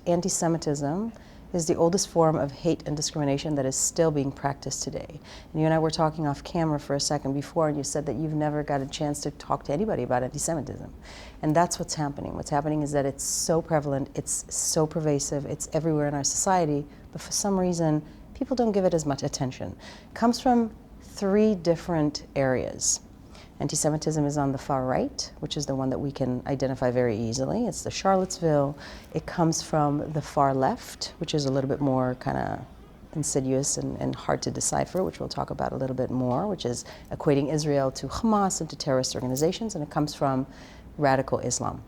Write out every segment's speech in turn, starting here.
anti-Semitism is the oldest form of hate and discrimination that is still being practiced today. And you and I were talking off camera for a second before, and you said that you've never got a chance to talk to anybody about anti-Semitism. And that's what's happening. What's happening is that it's so prevalent, it's so pervasive, it's everywhere in our society, but for some reason, people don't give it as much attention. It comes from three different areas. Anti-Semitism is on the far right, which is the one that we can identify very easily. It's the Charlottesville. It comes from the far left, which is a little bit more kind of insidious and hard to decipher, which we'll talk about a little bit more, which is equating Israel to Hamas and to terrorist organizations, and it comes from radical Islam.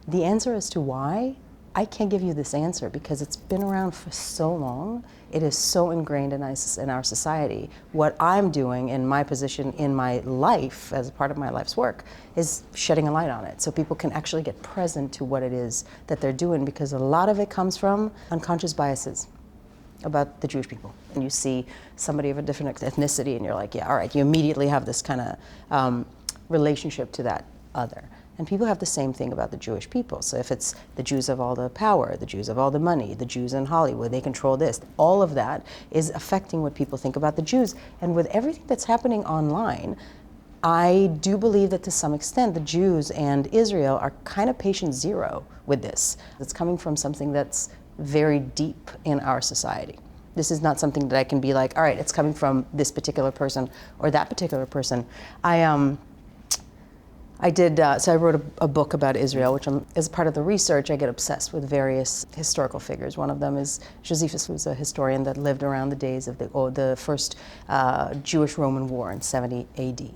The answer as to why, I can't give you this answer because it's been around for so long. It is so ingrained in our society. What I'm doing in my position in my life, as a part of my life's work, is shedding a light on it so people can actually get present to what it is that they're doing, because a lot of it comes from unconscious biases about the Jewish people. And you see somebody of a different ethnicity and you're like, yeah, all right, you immediately have this kind of relationship to that other. And people have the same thing about the Jewish people. So if it's the Jews have all the power, the Jews have all the money, the Jews in Hollywood, they control this, all of that is affecting what people think about the Jews. And with everything that's happening online, I do believe that to some extent the Jews and Israel are kind of patient zero with this. It's coming from something that's very deep in our society. This is not something that I can be like, all right, it's coming from this particular person or that particular person. So I wrote a book about Israel, which as part of the research, I get obsessed with various historical figures. One of them is Josephus, who's a historian that lived around the days of the first Jewish-Roman War in 70 AD.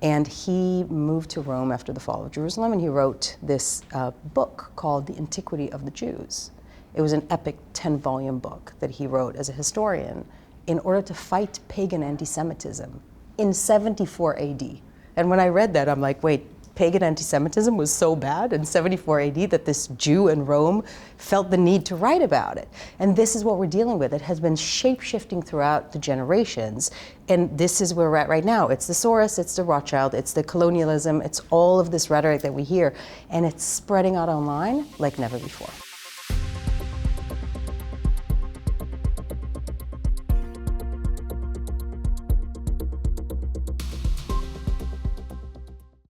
And he moved to Rome after the fall of Jerusalem, and he wrote this book called The Antiquity of the Jews. It was an epic 10-volume book that he wrote as a historian in order to fight pagan anti-Semitism in 74 AD. And when I read that, I'm like, wait, pagan anti-Semitism was so bad in 74 AD that this Jew in Rome felt the need to write about it. And this is what we're dealing with. It has been shape-shifting throughout the generations. And this is where we're at right now. It's the Soros, it's the Rothschild, it's the colonialism, it's all of this rhetoric that we hear. And it's spreading out online like never before.